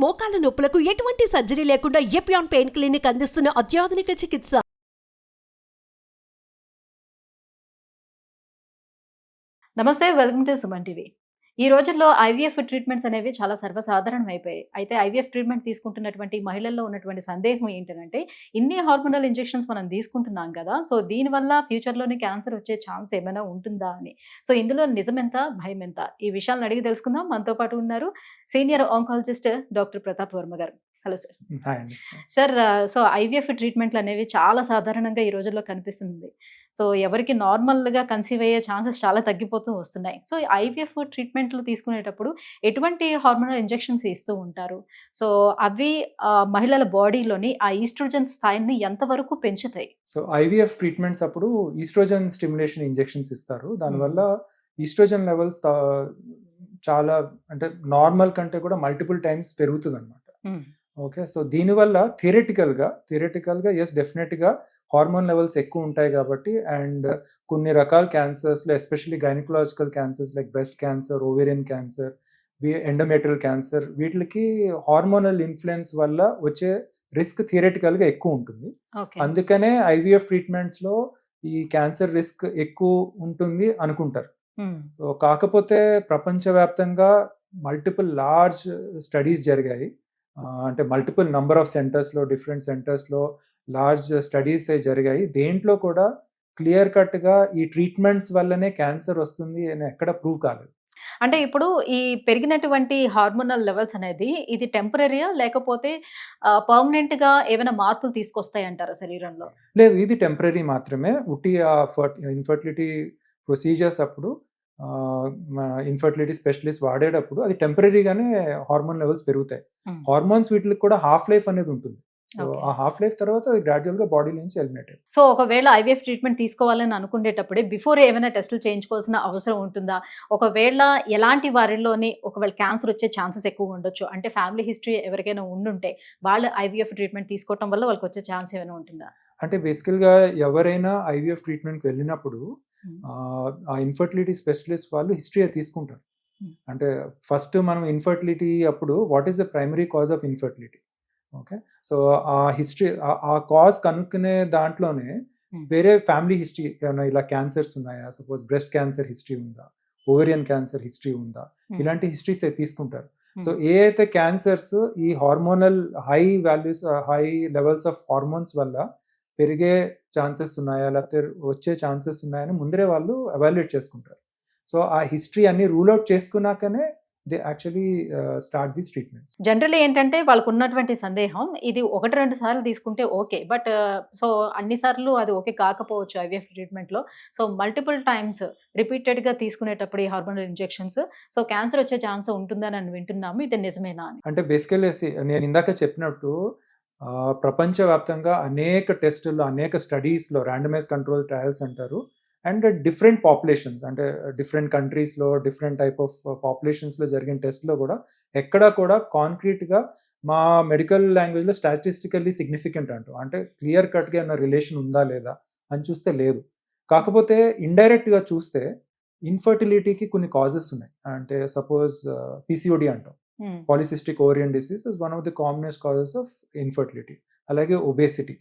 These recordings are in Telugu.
మోకాల నొప్పులకు ఎటువంటి సర్జరీ లేకుండా ఎపియాన్ పెయిన్ క్లినిక్ అందిస్తున్న అత్యాధునిక చికిత్స. నమస్తే, వెల్కమ్ టు సుమన్ టీవీ. ఈ రోజుల్లో ఐవీఎఫ్ ట్రీట్మెంట్స్ అనేవి చాలా సర్వసాధారణం అయిపోయాయి. అయితే ఐవీఎఫ్ ట్రీట్మెంట్ తీసుకుంటున్నటువంటి మహిళల్లో ఉన్నటువంటి సందేహం ఏంటంటే, ఇన్ని హార్మోనల్ ఇంజెక్షన్స్ మనం తీసుకుంటున్నాం కదా, సో దీనివల్ల ఫ్యూచర్లోని క్యాన్సర్ వచ్చే ఛాన్స్ ఏమైనా ఉంటుందా అని. సో ఇందులో నిజమెంత, భయం ఎంత, ఈ విషయాలను అడిగి తెలుసుకుందాం. మనతో పాటు ఉన్నారు senior oncologist doctor Pratap Varma garu. Hello sir. Hi అండి. సార్, సో ఐవీఎఫ్ ట్రీట్మెంట్లు అనేవి చాలా సాధారణంగా ఈ రోజుల్లో కనిపిస్తుంది. సో ఎవరికి నార్మల్గా కన్సీవ్ అయ్యే ఛాన్సెస్ చాలా తగ్గిపోతూ వస్తున్నాయి. సో ఐవీఎఫ్ ట్రీట్మెంట్లు తీసుకునేటప్పుడు ఎటువంటి హార్మోనల్ ఇంజెక్షన్స్ ఇస్తూ ఉంటారు? సో అవి మహిళల బాడీలోని ఆ ఈస్ట్రోజన్ స్థాయిని ఎంతవరకు పెంచుతాయి? సో ఐవీఎఫ్ ట్రీట్మెంట్స్ అప్పుడు ఈస్ట్రోజన్ స్టిమ్యులేషన్ ఇంజెక్షన్స్ ఇస్తారు. దానివల్ల ఈస్ట్రోజన్ లెవెల్స్ చాలా, అంటే నార్మల్ కంటే కూడా మల్టిపుల్ టైమ్స్ పెరుగుతుంది అనమాట. ఓకే, సో దీనివల్ల థియరిటికల్గా ఎస్, డెఫినెట్గా హార్మోన్ లెవెల్స్ ఎక్కువ ఉంటాయి కాబట్టి, అండ్ కొన్ని రకాల క్యాన్సర్స్లో especially gynaecological cancers like breast cancer, ovarian cancer, endometrial cancer, వీటికి హార్మోనల్ ఇన్ఫ్లుయెన్స్ వల్ల వచ్చే రిస్క్ థియరిటికల్గా ఎక్కువ ఉంటుంది. అందుకనే ఐవీఎఫ్ ట్రీట్మెంట్స్లో ఈ క్యాన్సర్ రిస్క్ ఎక్కువ ఉంటుంది అనుకుంటారు. కాకపోతే ప్రపంచవ్యాప్తంగా మల్టిపుల్ లార్జ్ స్టడీస్ జరిగాయి. అంటే మల్టిపుల్ నంబర్ ఆఫ్ సెంటర్స్లో, డిఫరెంట్ సెంటర్స్లో లార్జ్ స్టడీస్ జరిగాయి. దేంట్లో కూడా క్లియర్ కట్గా ఈ ట్రీట్మెంట్స్ వల్లనే క్యాన్సర్ వస్తుంది అని ఎక్కడ ప్రూవ్ కాలేదు. అంటే ఇప్పుడు ఈ పెరిగినటువంటి హార్మోనల్ లెవెల్స్ అనేది ఇది టెంపరీయా, లేకపోతే పర్మనెంట్గా ఏమైనా మార్పులు తీసుకొస్తాయి అంటారా శరీరంలో? లేదు, ఇది టెంపరీ మాత్రమే. ఉట్టి ఇన్ఫర్టిలిటీ ప్రొసీజర్స్ అప్పుడు ఇన్ఫర్టిలిటీ స్పెషలిస్ట్ వాడేటప్పుడు అది టెంపరీగానే హార్మోన్ లెవెల్స్ పెరుగుతాయి. హార్మోన్స్ వీటికి కూడా హాఫ్ లైఫ్ అనేది ఉంటుంది. సో ఆ హాఫ్ లైఫ్ తర్వాత అది గ్రాడ్యువల్ గా బాడీ నుంచి ఎలిమినేట్. సో ఒకవేళ ఐవీఎఫ్ ట్రీట్మెంట్ తీసుకోవాలని అనుకునేటప్పుడే బిఫోర్ ఏమైనా టెస్టులు చేయించుకోవాల్సిన అవసరం ఉంటుందా? ఒకవేళ ఎలాంటి వారిలోని ఒకవేళ క్యాన్సర్ వచ్చే ఛాన్సెస్ ఎక్కువ ఉండొచ్చు అంటే ఫ్యామిలీ హిస్టరీ ఎవరికైనా ఉండుంటే వాళ్ళు ఐవీఎఫ్ ట్రీట్మెంట్ తీసుకోవడం వల్ల వాళ్ళకి వచ్చే ఛాన్స్ ఏమైనా ఉంటుందా? అంటే బేసికల్గా ఎవరైనా ఐవీఎఫ్ ట్రీట్మెంట్కి వెళ్ళినప్పుడు ఆ ఇన్ఫర్టిలిటీ స్పెషలిస్ట్ వాళ్ళు హిస్టరీ తీసుకుంటారు. అంటే ఫస్ట్ మనం ఇన్ఫర్టిలిటీ అప్పుడు what is the primary cause of infertility. Okay, so ఆ హిస్టరీ, ఆ కాజ్ కనుక్కునే దాంట్లోనే వేరే ఫ్యామిలీ హిస్టరీ ఏమైనా ఇలా క్యాన్సర్స్ ఉన్నాయా, సపోజ్ బ్రెస్ట్ క్యాన్సర్ హిస్టరీ ఉందా, ఓవేరియన్ క్యాన్సర్ హిస్టరీ ఉందా, ఇలాంటి హిస్టరీస్ తీసుకుంటారు. సో ఏ అయితే క్యాన్సర్స్ ఈ hormonal high values, high levels of hormones వల్ల పెరిగే ఛాన్సెస్ ఉన్నాయా లేకపోతే వచ్చే ఛాన్సెస్ ఉన్నాయని ముందరే వాళ్ళు ఎవాల్యుయేట్ చేసుకుంటారు. సో ఆ హిస్టరీ అన్ని రూల్ అవుట్ చేసుకున్నాకనే they actually start this treatments. Generally ఏంటంటే వాళ్ళకు ఉన్నటువంటి సందేహం, ఇది 1-2 సార్లు తీసుకుంటే ఓకే, బట్ సో అన్ని సార్లు అది ఓకే కాకపోవచ్చు ఐవీఎఫ్ ట్రీట్మెంట్లో. సో మల్టిపుల్ టైమ్స్ రిపీటెడ్గా తీసుకునేటప్పుడు ఈ హార్మోనల్ ఇంజెక్షన్స్, సో క్యాన్సర్ వచ్చే ఛాన్స్ ఉంటుందని అని వింటున్నాము. ఇది నిజమేనా అని? అంటే బేసికల్లీ నేను ఇందాక చెప్పినట్టు ప్రపంచవ్యాప్తంగా అనేక టెస్టుల్లో, అనేక స్టడీస్లో, ర్యాండమైజ్ కంట్రోల్ ట్రయల్స్ అంటారు, అండ్ డిఫరెంట్ పాపులేషన్స్ అంటే డిఫరెంట్ కంట్రీస్లో డిఫరెంట్ టైప్ ఆఫ్ పాపులేషన్స్లో జరిగిన టెస్ట్లో కూడా ఎక్కడా కూడా కాంక్రీట్గా మా మెడికల్ లాంగ్వేజ్లో స్టాటిస్టికల్లీ సిగ్నిఫికెంట్ అంటాం, అంటే క్లియర్ కట్గా ఏమైనా రిలేషన్ ఉందా లేదా అని చూస్తే లేదు. కాకపోతే ఇండైరెక్ట్గా చూస్తే ఇన్ఫర్టిలిటీకి కొన్ని కాజెస్ ఉన్నాయి. అంటే సపోజ్ పీసీఓడి అంటాం, polycystic ovarian disease is one of the commonest causes of infertility. అలాగే ఒబేసిటీ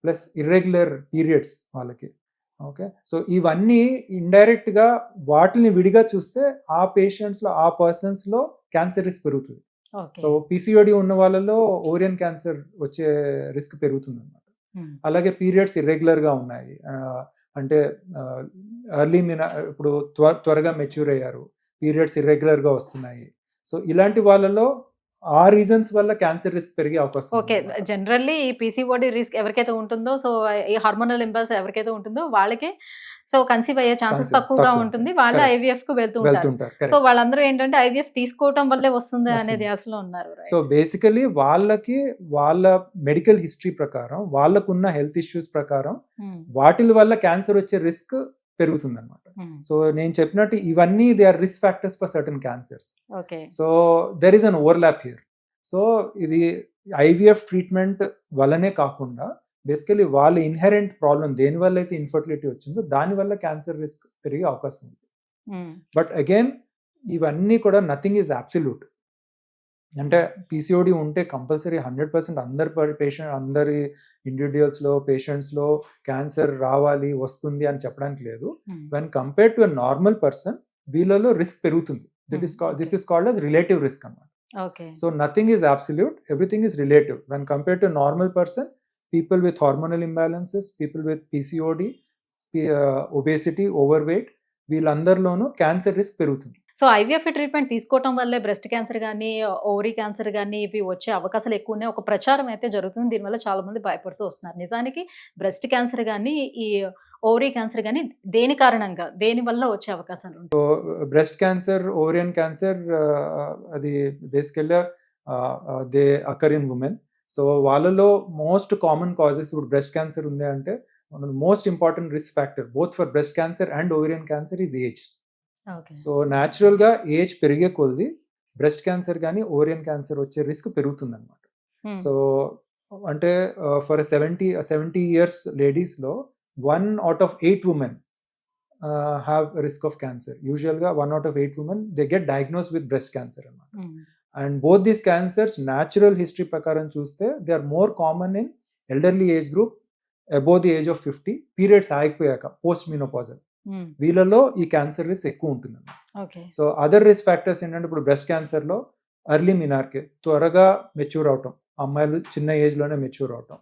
ప్లస్ ఇర్రెగ్యులర్ పీరియడ్స్ వాళ్ళకి. ఓకే, సో ఇవన్నీ ఇండైరెక్ట్గా వాటిని విడిగా చూస్తే ఆ పేషెంట్స్లో, ఆ పర్సన్స్లో క్యాన్సర్ రిస్క్ పెరుగుతుంది. సో పీసీఓడి ఉన్న వాళ్ళలో ఓరియన్ క్యాన్సర్ వచ్చే రిస్క్ పెరుగుతుంది అన్నమాట. అలాగే పీరియడ్స్ ఇర్రెగ్యులర్గా ఉన్నాయి, అంటే ఎర్లీ ఇప్పుడు త్వరగా మెచ్యూర్ అయ్యారు, పీరియడ్స్ ఇర్రెగ్యులర్గా వస్తున్నాయి. సో ఇలాంటి వాళ్ళలో ఆ రీజన్స్ వల్ల క్యాన్సర్ రిస్క్ పెరిగే అవకాశం. ఓకే, జనరల్లీ ఈ పీసీఓడి రిస్క్ ఎవరికైతే ఉంటుందో, సో ఈ హార్మోనల్ ఇంబాలెన్స్ ఎవరికైతే ఉంటుందో వాళ్ళకే సో కన్సీవ్ అయ్యే ఛాన్సెస్ తక్కువగా ఉంటుంది, వాళ్ళే ఐవీఎఫ్ కు వెళ్తుంటారు. సో వాళ్ళందరూ ఏంటంటే ఐవీఎఫ్ తీసుకోవడం వల్లే వస్తుంది అనే ధ్యాసలో ఉన్నారు. సో బేసికలీ వాళ్ళకి వాళ్ళ మెడికల్ హిస్టరీ ప్రకారం, వాళ్ళకున్న హెల్త్ ఇష్యూస్ ప్రకారం వాటి వల్ల క్యాన్సర్ వచ్చే రిస్క్ పెరుగుతుంది అనమాట. సో నేను చెప్పినట్టు ఇవన్నీ they are risk factors for certain cancers. So there is an overlap here. So ఇది ఐవీఎఫ్ ట్రీట్మెంట్ వల్లనే కాకుండా బేసికలీ వాళ్ళ ఇన్హెరెంట్ ప్రాబ్లం దేనివల్ల అయితే ఇన్ఫర్టిలిటీ వచ్చిందో దానివల్ల క్యాన్సర్ రిస్క్ పెరిగే అవకాశం ఉంది. బట్ అగైన్ ఇవన్నీ కూడా నథింగ్ ఈజ్ అబ్సల్యూట్. అంటే పీసీఓడి ఉంటే కంపల్సరీ 100% అందరి ఇండివిజువల్స్లో పేషెంట్స్లో క్యాన్సర్ రావాలి వస్తుంది అని చెప్పడానికి లేదు. When compare to a normal person వీళ్ళలో రిస్క్ పెరుగుతుంది. This is called as relative risk అన్నమాట. Okay. So nothing is absolute, everything is relative. When compare to normal person, people with hormonal imbalances, people with PCOD, obesity, over weight, వీళ్ళందరిలోనూ క్యాన్సర్ రిస్క్ పెరుగుతుంది. సో ఐవీఎఫ్ ట్రీట్మెంట్ తీసుకోవటం వల్లే బ్రెస్ట్ క్యాన్సర్ కానీ ఓవరీ క్యాన్సర్ కానీ ఇవి వచ్చే అవకాశాలు ఎక్కువ ఉన్నాయి, ఒక ప్రచారం అయితే జరుగుతుంది. దీనివల్ల చాలా మంది భయపడుతూ వస్తున్నారు. నిజానికి బ్రెస్ట్ క్యాన్సర్ కానీ ఈ ఓవరీ క్యాన్సర్ కానీ దేని కారణంగా దేని వల్ల వచ్చే అవకాశాలు ఉంటాయి? So breast cancer, ovarian cancer అది బేసికల్గా they occur in women. So వాళ్ళలో మోస్ట్ కామన్ కాజెస్, ఇప్పుడు బ్రెస్ట్ క్యాన్సర్ ఉంది అంటే most important risk factor both for breast cancer and ovarian cancer is age. So న్యాచురల్గా ఏజ్ పెరిగే కొద్ది బ్రెస్ట్ క్యాన్సర్ కానీ ఓవరియన్ క్యాన్సర్ వచ్చే రిస్క్ పెరుగుతుంది అనమాట. సో అంటే ఫర్ 70 years లేడీస్లో 1 out of 8 women have risk of cancer. Usually 1 out of 8 women they get diagnosed with breast cancer అనమాట. And both these cancers natural history ప్రకారం చూస్తే they are more common in elderly age group above the age of 50, periods ఆగిపోయాక పోస్ట్ మెనోపాజల్ వీళ్ళలో ఈ క్యాన్సర్ రిస్క్ ఎక్కువ ఉంటుంది. సో అదర్ రిస్క్ ఫ్యాక్టర్స్ ఏంటంటే ఇప్పుడు బ్రెస్ట్ క్యాన్సర్లో ఎర్లీ మినార్కే, త్వరగా మెచ్యూర్ అవటం, అమ్మాయిలు చిన్న ఏజ్లోనే మెచ్యూర్ అవటం,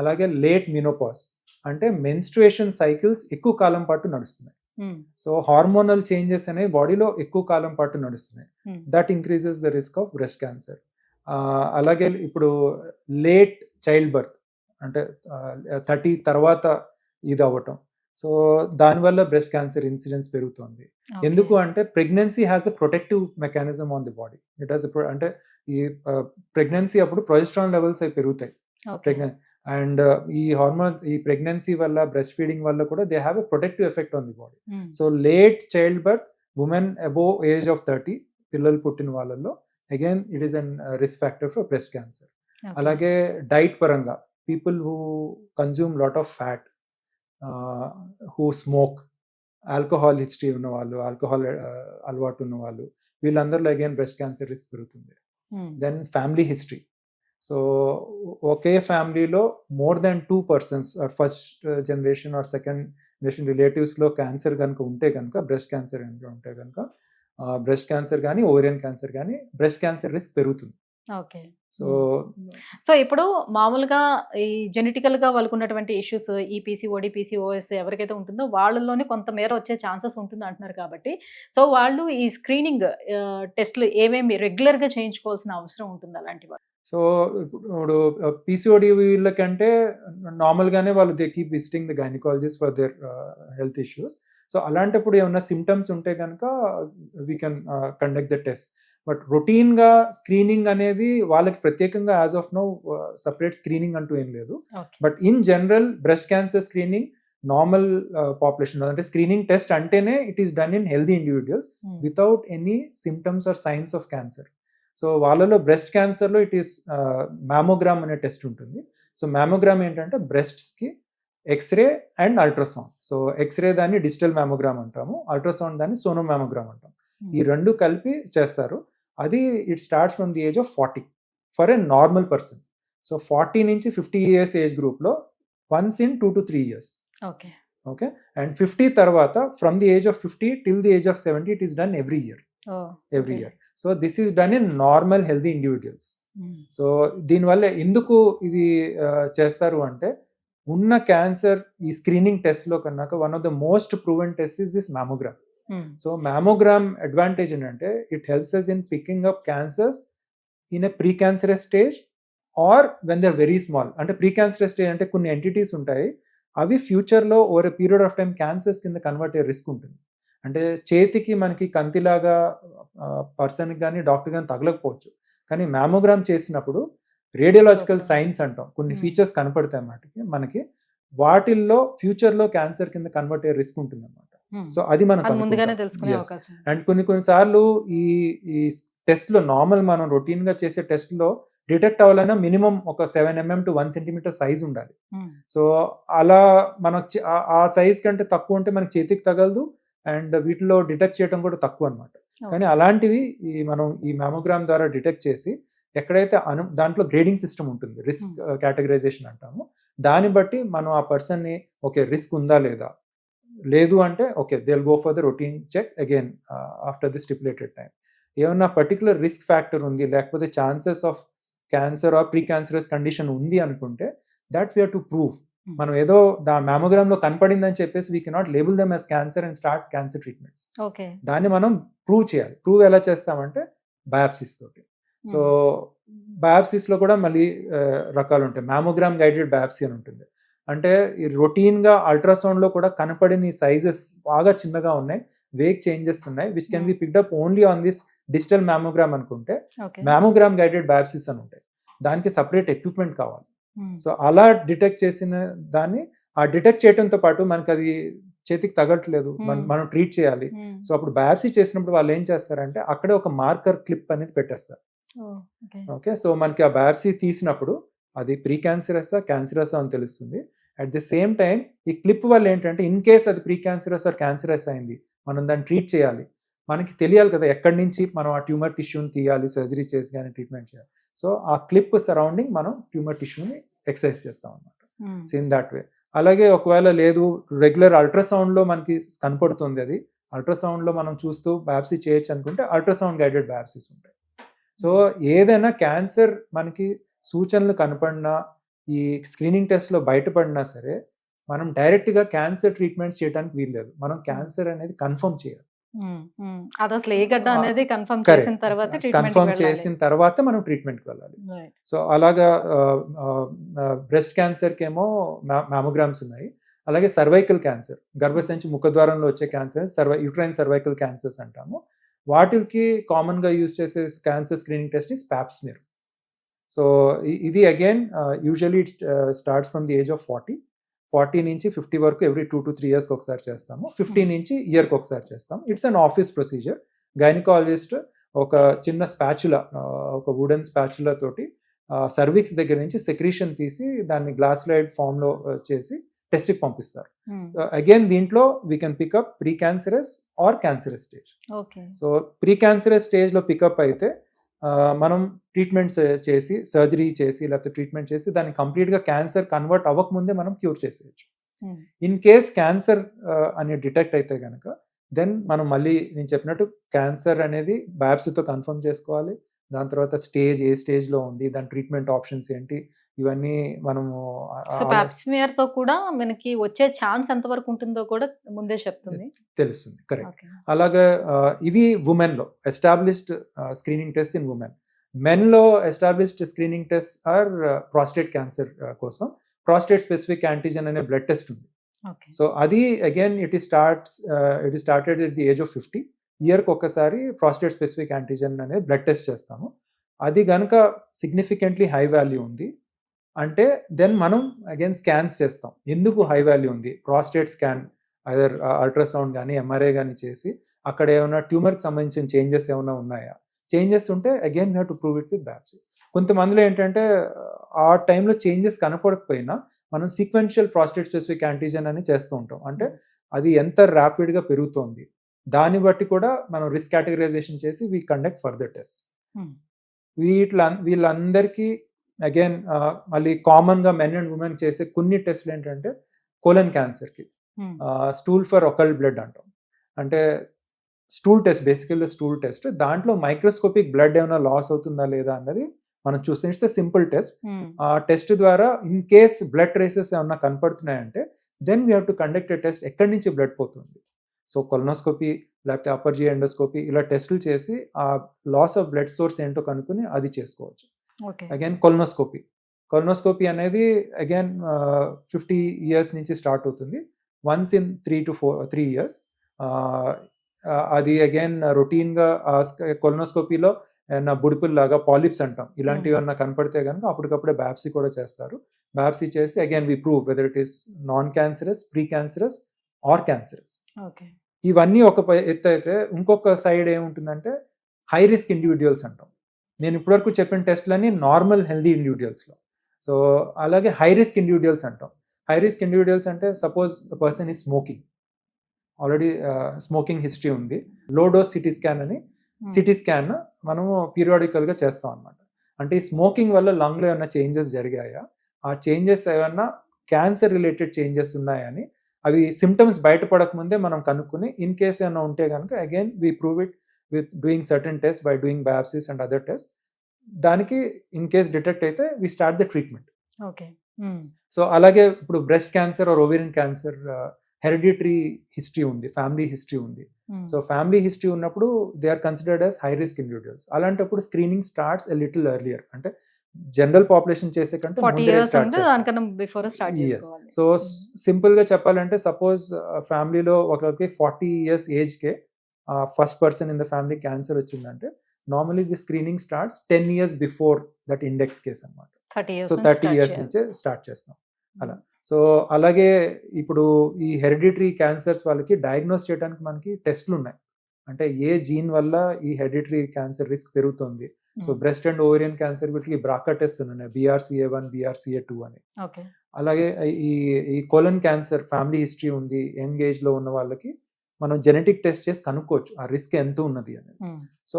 అలాగే లేట్ మినోపాజ్ అంటే మెన్స్ట్రుయేషన్ సైకిల్స్ ఎక్కువ కాలం పాటు నడుస్తున్నాయి. సో హార్మోనల్ చేంజెస్ అనేవి బాడీలో ఎక్కువ కాలం పాటు నడుస్తున్నాయి. That increases the risk of breast cancer. అలాగే ఇప్పుడు లేట్ చైల్డ్ బర్త్ అంటే 30 తర్వాత ఇది అవ్వటం, సో దానివల్ల బ్రెస్ట్ క్యాన్సర్ ఇన్సిడెన్స్ పెరుగుతుంది. ఎందుకు అంటే pregnancy has a protective mechanism on the body. It has అంటే ఈ ప్రెగ్నెన్సీ అప్పుడు ప్రొజెస్ట్రాన్ లెవెల్స్ అవి పెరుగుతాయి. అండ్ ఈ హార్మోన్ ఈ ప్రెగ్నెన్సీ వల్ల బ్రెస్ట్ ఫీడింగ్ వల్ల కూడా they have a protective effect on the body. So late child birth, women above age of 30, పిల్లలు పుట్టిన వాళ్ళల్లో again it is an risk factor for breast cancer. అలాగే డైట్ పరంగా people who consume lot of fat, who smoke, alcohol history ఉన్నవాళ్ళు, ఆల్కహాల్ అలవాటు ఉన్న వాళ్ళు, వీళ్ళందరిలో అగైన్ బ్రెస్ట్ క్యాన్సర్ రిస్క్ పెరుగుతుంది. Then family history. సో ఒకే ఫ్యామిలీలో more than 2 persons first generation are second generation రిలేటివ్స్లో క్యాన్సర్ కనుక ఉంటే కనుక, బ్రెస్ట్ క్యాన్సర్ కనుక ఉంటే కనుక, బ్రెస్ట్ క్యాన్సర్ కానీ ఓవరియన్ క్యాన్సర్ కానీ బ్రెస్ట్ క్యాన్సర్ రిస్క్ పెరుగుతుంది. ఓకే. సో ఇప్పుడు మామూలుగా ఈ జెనెటికల్ గా వాళ్ళకు ఉన్నటువంటి ఇష్యూస్, ఈ పీసీఓడి, పీసీఓఎస్ ఎవరికైతే ఉంటుందో వాళ్ళలోనే కొంతమేర వచ్చే ఛాన్సెస్ ఉంటుంది అంటున్నారు. కాబట్టి సో వాళ్ళు ఈ స్క్రీనింగ్ టెస్ట్లు ఏమేమి రెగ్యులర్ గా చేయించుకోవాల్సిన అవసరం ఉంటుంది అలాంటి వాళ్ళు? సో ఇప్పుడు పీసీఓడి వీళ్ళకంటే నార్మల్గానే వాళ్ళు they keep visiting the gynaecologist for their health issues. So అలాంటప్పుడు ఏమన్నా సిమ్టమ్స్ ఉంటే కనుక we can conduct the test. But రొటీన్గా స్క్రీనింగ్ అనేది వాళ్ళకి ప్రత్యేకంగా as of no separate screening అంటూ ఏం లేదు. But in general breast cancer screening normal population అంటే స్క్రీనింగ్ టెస్ట్ అంటేనే it is done in healthy individuals without any symptoms or signs of cancer. So వాళ్ళలో బ్రెస్ట్ క్యాన్సర్లో ఇట్ ఈస్ మ్యామోగ్రామ్ అనే టెస్ట్ ఉంటుంది. సో మ్యామోగ్రామ్ ఏంటంటే బ్రెస్ట్స్కి x-ray and ultrasound. So x-ray దాన్ని డిజిటల్ మ్యామోగ్రామ్ అంటాము, అల్ట్రాసౌండ్ దాన్ని సోనో మ్యామోగ్రామ్ అంటాం. ఈ రెండు కలిపి చేస్తారు. అది it starts from the age of 40 for a normal person. So 40 నుంచి 50 years ఏజ్ గ్రూప్లో once in 2 to 3 years. Okay. And 50 తర్వాత from the age of 50 till the age of 70 it is done every year. So this is done in normal healthy individuals. So దీనివల్ల ఎందుకు ఇది చేస్తారు అంటే ఉన్న క్యాన్సర్ ఈ స్క్రీనింగ్ టెస్ట్లో కన్నాక one of the most proven test is this mammogram. So mammogram advantage ఏంటంటే it helps us in picking up cancers in a pre cancerous stage or when they are very small. అంటే ప్రీ క్యాన్సరస్ స్టేజ్ అంటే కొన్ని ఎంటిటీస్ ఉంటాయి, అవి ఫ్యూచర్లో over a period of time cancers కింద కన్వర్ట్ అయ్యే రిస్క్ ఉంటుంది. అంటే చేతికి మనకి కంతిలాగా పర్సన్కి కానీ డాక్టర్ కానీ తగలకపోవచ్చు, కానీ మ్యామోగ్రామ్ చేసినప్పుడు రేడియోలాజికల్ సైన్స్ అంటాం, కొన్ని ఫీచర్స్ కనపడతాయి అన్నమాట మనకి, వాటిల్లో ఫ్యూచర్లో క్యాన్సర్ కింద కన్వర్ట్ అయ్యే రిస్క్ ఉంటుంది అన్నమాట. సో అది మనం ముందుగానే తెలుసుకునే అవకాశం. అండ్ కొన్నిసార్లు ఈ టెస్ట్లో నార్మల్ మనం రొటీన్గా చేసే టెస్ట్లో డిటెక్ట్ అవ్వాలన్నా మినిమం ఒక 7 mm to 1 centimeter సైజ్ ఉండాలి. సో అలా మనం ఆ సైజ్ కంటే తక్కువ ఉంటే మనకి చేతికి తగలదు అండ్ వీటిలో డిటెక్ట్ చేయడం కూడా తక్కువ అనమాట. కానీ అలాంటివి మనం ఈ మ్యామోగ్రామ్ ద్వారా డిటెక్ట్ చేసి ఎక్కడైతే దాంట్లో గ్రేడింగ్ సిస్టమ్ ఉంటుంది, రిస్క్ కేటగరైజేషన్ అంటాము. దాన్ని బట్టి మనం ఆ పర్సన్ని ఓకే రిస్క్ ఉందా లేదా, లేదు అంటే okay they will go for the routine check again after the stipulated time. ఏమన్నా పర్టికులర్ రిస్క్ ఫ్యాక్టర్ ఉంది, లేకపోతే chances of cancer or pre cancerous condition ఉంది అనుకుంటే that we have to prove. మనం ఏదో మ్యామోగ్రామ్ లో కనపడిందని చెప్పేసి we cannot label them as cancer and start cancer treatments. దాన్ని మనం ప్రూవ్ చేయాలి. ప్రూవ్ ఎలా చేస్తామంటే బయాప్సిస్ తోటి. సో బయాప్సిస్ లో కూడా మళ్ళీ రకాలు ఉంటాయి. మ్యామోగ్రామ్ గైడెడ్ బయాప్సీ అని ఉంటుంది. అంటే ఈ రొటీన్ గా అల్ట్రాసౌండ్ లో కూడా కనపడిన సైజెస్ బాగా చిన్నగా ఉన్నాయి, వేగ్ చేంజెస్ ఉన్నాయి, which can be picked up only on this digital mammogram అనుకుంటే మ్యామోగ్రామ్ గైడెడ్ బయాప్సిస్ అని ఉంటాయి. దానికి సపరేట్ ఎక్విప్మెంట్ కావాలి. సో అలా డిటెక్ట్ చేసిన దాన్ని ఆ డిటెక్ట్ చేయడంతో పాటు మనకి అది చేతికి తగట్లేదు, మనం ట్రీట్ చేయాలి. సో అప్పుడు బయాప్సీ చేసినప్పుడు వాళ్ళు ఏం చేస్తారంటే అక్కడే ఒక మార్కర్ క్లిప్ అనేది పెట్టేస్తారు. ఓకే, సో మనకి ఆ బయాప్సీ తీసినప్పుడు అది ప్రీ క్యాన్సరస్ క్యాన్సరస్ అని తెలుస్తుంది. అట్ ది సేమ్ టైం ఈ క్లిప్ వల్ల ఏంటంటే ఇన్ కేస్ అది ప్రీ క్యాన్సరస్ ఆర్ క్యాన్సరస్ అయింది, మనం దాన్ని ట్రీట్ చేయాలి, మనకి తెలియాలి కదా ఎక్కడి నుంచి మనం ఆ ట్యూమర్ టిష్యూని తీయాలి, సర్జరీ చేసి కానీ ట్రీట్మెంట్ చేయాలి. సో ఆ క్లిప్ సరౌండింగ్ మనం ట్యూమర్ టిష్యూని ఎక్సర్సైజ్ చేస్తాం అన్నమాట. So in that way. అలాగే ఒకవేళ లేదు రెగ్యులర్ అల్ట్రాసౌండ్లో మనకి కనపడుతుంది, అది అల్ట్రాసౌండ్లో మనం చూస్తూ బయాప్సీ చేయొచ్చు అనుకుంటే అల్ట్రాసౌండ్ గైడెడ్ బయాప్సీస్ ఉంటాయి. సో ఏదైనా క్యాన్సర్ మనకి సూచనలు కనపడినా, ఈ స్క్రీనింగ్ టెస్ట్లో బయటపడినా సరే మనం డైరెక్ట్గా క్యాన్సర్ ట్రీట్మెంట్స్ చేయడానికి వీల్లేదు. మనం క్యాన్సర్ అనేది కన్ఫర్మ్ చేయాలి. అది అసలు ఏ గడ్డ అనేది కన్ఫర్మ్ చేసిన తర్వాత మనం ట్రీట్మెంట్కి వెళ్ళాలి. సో అలాగా బ్రెస్ట్ క్యాన్సర్కి ఏమో మ్యామోగ్రామ్స్ ఉన్నాయి. అలాగే సర్వైకల్ క్యాన్సర్, గర్భసంచి ముఖద్వారంలో వచ్చే క్యాన్సర్, యూట్రైన్ సర్వైకల్ క్యాన్సర్స్ అంటాము. వాటికి కామన్గా యూజ్ చేసే cancer screening test is pap smear. So ఇది again usually it starts from the age of 40 నుంచి 50 వరకు ఎవ్రీ 2 to 3 years ఒకసారి చేస్తాము. 50 నుంచి ఇయర్కి ఒకసారి చేస్తాము. It's an office procedure. Gynaecologist ఒక చిన్న స్పాచులా, ఒక వుడెన్ స్పాచులా తోటి సర్విక్స్ దగ్గర నుంచి సెక్రీషన్ తీసి దాన్ని గ్లాస్ లైడ్ ఫామ్లో చేసి టెస్ట్కి పంపిస్తారు. అగైన్ దీంట్లో we can pick up pre cancerous or cancerous stage. So pre cancerous స్టేజ్లో పికప్ అయితే మనం ట్రీట్మెంట్స్ చేసి, సర్జరీ చేసి, లేకపోతే ట్రీట్మెంట్ చేసి దాన్ని కంప్లీట్గా క్యాన్సర్ కన్వర్ట్ అవ్వకముందే మనం క్యూర్ చేసేయచ్చు. ఇన్ కేస్ క్యాన్సర్ అని డిటెక్ట్ అయితే కనుక దెన్ మనం మళ్ళీ నేను చెప్పినట్టు క్యాన్సర్ అనేది బయాప్సీతో కన్ఫర్మ్ చేసుకోవాలి. దాని తర్వాత ఏ స్టేజ్లో ఉంది, దాని ట్రీట్మెంట్ ఆప్షన్స్ ఏంటి, ఇవన్నీ మనము ప్యాప్ స్మియర్ తో కూడా మనకి వచ్చే ఛాన్స్ ఎంతవరకు ఉంటుందో కూడా ముందే చెప్తుంది, తెలుస్తుంది. కరెక్ట్. అలాగే ఇవి ఉమెన్ లో established screening test in women. Men లో established screening test are prostate cancer కోసం ప్రాస్టేట్ స్పెసిఫిక్ యాంటీజెన్ అనే బ్లడ్ టెస్ట్ ఉంది. సో అది again it started at the age of 50. ఇయర్కి ఒకసారి ప్రాస్టేట్ స్పెసిఫిక్ యాంటీజెన్ అనేది బ్లడ్ టెస్ట్ చేస్తాము. అది కనుక సిగ్నిఫికెంట్లీ హై వాల్యూ ఉంది అంటే దెన్ మనం అగైన్ స్కాన్స్ చేస్తాం. ఎందుకు హై వాల్యూ ఉంది, ప్రాస్టేట్ స్కాన్ ఐదర్ అల్ట్రాసౌండ్ కానీ ఎంఆర్ఐ కానీ చేసి అక్కడ ఏమైనా ట్యూమర్కి సంబంధించిన చేంజెస్ ఏమైనా ఉన్నాయా, చేంజెస్ ఉంటే again you have to prove it with biopsy. కొంతమందిలో ఏంటంటే ఆ టైంలో చేంజెస్ కనపడకపోయినా మనం సీక్వెన్షియల్ ప్రాస్టేట్ స్పెసిఫిక్ యాంటీజెన్ అని చేస్తూ ఉంటాం. అంటే అది ఎంత ర్యాపిడ్గా పెరుగుతోంది దాన్ని బట్టి కూడా మనం రిస్క్ కేటగరైజేషన్ చేసి వీ కండక్ట్ ఫర్దర్ టెస్ట్. వీళ్ళందరికీ అగైన్ మళ్ళీ కామన్గా మెన్ అండ్ ఉమెన్ చేసే కొన్ని టెస్ట్లు ఏంటంటే కోలన్ క్యాన్సర్కి స్టూల్ ఫర్ ఒకల్ట్ బ్లడ్ అంటాం. అంటే stool test, basically stool test. దాంట్లో మైక్రోస్కోపిక్ బ్లడ్ ఏమైనా లాస్ అవుతుందా లేదా అన్నది మనం చూస్తే ఇట్స్ ఎ సింపుల్ టెస్ట్. ఆ టెస్ట్ ద్వారా ఇన్ కేస్ బ్లడ్ ట్రేసెస్ ఏమన్నా కనపడుతున్నాయంటే then we have to conduct a test ఎక్కడి నుంచి బ్లడ్ పోతుంది. సో కొలనోస్కోపీ లేకపోతే అప్పర్ జీ ఎండోస్కోపీ ఇలా టెస్టులు చేసి ఆ లాస్ ఆఫ్ బ్లడ్ సోర్స్ ఏంటో కనుక్కొని అది చేసుకోవచ్చు. అగైన్ కొలనోస్కోపీ అనేది అగైన్ 50 years నుంచి స్టార్ట్ అవుతుంది. Once in 3 to 3 years. అది అగైన్ రొటీన్గా కొలనోస్కోపీలో ఏమన్నా బుడిపుల్లాగా పాలిప్స్ అంటాం, ఇలాంటివి ఏమన్నా కనపడితే కనుక అప్పటికప్పుడే బయాప్సీ కూడా చేస్తారు. బయాప్సీ చేసి again we prove whether it is non cancerous, pre cancerous or cancerous. ఇవన్నీ ఒక ఎత్తు అయితే ఇంకొక సైడ్ ఏముంటుందంటే హై రిస్క్ ఇండివిజువల్స్ అంటాం. నేను ఇప్పటివరకు చెప్పిన టెస్ట్లన్నీ నార్మల్ హెల్దీ ఇండివిజువల్స్లో. సో అలాగే హై రిస్క్ ఇండివిజువల్స్ అంటాం. హై రిస్క్ ఇండివిజువల్స్ అంటే suppose person is smoking, already smoking history ఉంది. లో డోస్ సిటీ స్కాన్ అని, సిటీ స్కాన్ మనము పీరియాడికల్గా చేస్తాం అనమాట. అంటే ఈ స్మోకింగ్ వల్ల లంగ్లో ఏమైనా చేంజెస్ జరిగాయా, ఆ చేంజెస్ ఏమన్నా క్యాన్సర్ రిలేటెడ్ చేంజెస్ ఉన్నాయని అవి సిమ్టమ్స్ బయటపడక ముందే మనం కనుక్కుని ఇన్ కేస్ ఏమైనా ఉంటే కనుక again we prove it with doing certain test by doing biopsies and other test. దానికి ఇన్ కేస్ డిటెక్ట్ అయితే we start the treatment. Okay. So అలాగే ఇప్పుడు breast cancer or ovarian cancer hereditary history ఉంది, ఫ్యామిలీ హిస్టరీ ఉంది. సో ఫ్యామిలీ హిస్టరీ ఉన్నప్పుడు they are considered as high risk individuals. అలాంటప్పుడు screening starts a little earlier, అంటే జనరల్ పాపులేషన్ చేసే కంటే 40 ముందరే years స్టార్ట్ ఉంటే చేస్తాం. దానికన్నా బిఫోర్ స్టార్ట్ Yes. చేసుకోవాలి. సో సింపుల్ గా చెప్పాలంటే సపోజ్ ఫ్యామిలీలో ఒకరికి 40 years ఏజ్ కే first person in the family cancer వచ్చిందంటే normally the screening starts 10 years before that index case అనమాట. 30 years సో నుంచి 30 start years చేయాలి. నుంచే స్టార్ట్ చేస్తాం అలా. సో అలాగే ఇప్పుడు ఈ హెరిడిటరీ క్యాన్సర్స్ వాళ్ళకి డయాగ్నోస్ చేయడానికి మనకి టెస్ట్లు ఉన్నాయి. అంటే ఏ జీన్ వల్ల ఈ హెరిడిటరీ క్యాన్సర్ రిస్క్ పెరుగుతుంది. So breast and ovarian cancer వీటికి బ్రాకా టెస్ట్ ఉన్నాయి, BRCA1 BRCA2 అని. ఓకే. అలాగే ఈ కోలన్ క్యాన్సర్ ఫ్యామిలీ హిస్టరీ ఉంది యంగ్ ఏజ్ లో ఉన్న వాళ్ళకి మనం జెనెటిక్ టెస్ట్ చేసి కనుక్కోవచ్చు ఆ రిస్క్ ఎంత ఉన్నది అనేది. సో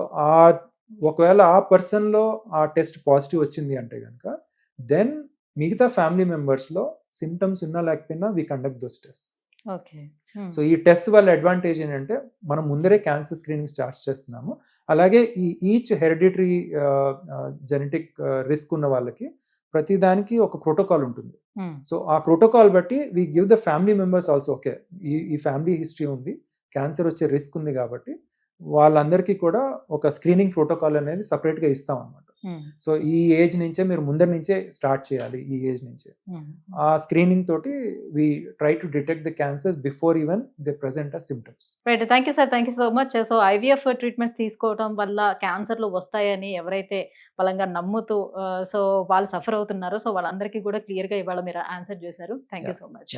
ఒకవేళ ఆ పర్సన్ లో ఆ టెస్ట్ పాజిటివ్ వచ్చింది అంటే కనుక దెన్ మిగతా ఫ్యామిలీ మెంబర్స్ లో సిమ్టమ్స్ ఉన్నా లేకపోయినా we conduct those test. Okay. So ఈ టెస్ట్ వల్ల అడ్వాంటేజ్ ఏంటంటే మనం ముందరే క్యాన్సర్ స్క్రీనింగ్ స్టార్ట్ చేస్తున్నాము. అలాగే ఈ ఈచ్ హెరిడిటరీ జెనెటిక్ రిస్క్ ఉన్న వాళ్ళకి ప్రతి దానికి ఒక ప్రోటోకాల్ ఉంటుంది. సో ఆ ప్రోటోకాల్ బట్టి we give the family members also, okay ఈ ఫ్యామిలీ హిస్టరీ ఉంది, క్యాన్సర్ వచ్చే రిస్క్ ఉంది కాబట్టి వాళ్ళందరికీ కూడా ఒక స్క్రీనింగ్ ప్రోటోకాల్ అనేది సపరేట్గా ఇస్తాం అనమాట. సో ఈ ఏజ్ నుంచే మీరు ముందర నుంచే స్టార్ట్ చేయాలి, ఈ ఏజ్ నుంచే. ఆ స్క్రీనింగ్ తోటి we try to detect the cancers before even they present us symptoms. Right. Thank you sir, thank you so much. So IVF treatments తీసుకోవడం వల్ల క్యాన్సర్లు వస్తాయని ఎవరైతే బలంగా నమ్ముతూ సో వాళ్ళు సఫర్ అవుతున్నారో సో వాళ్ళందరికీ కూడా క్లియర్గా ఇవాళ మీరు ఆన్సర్ చేశారు. Thank you so much.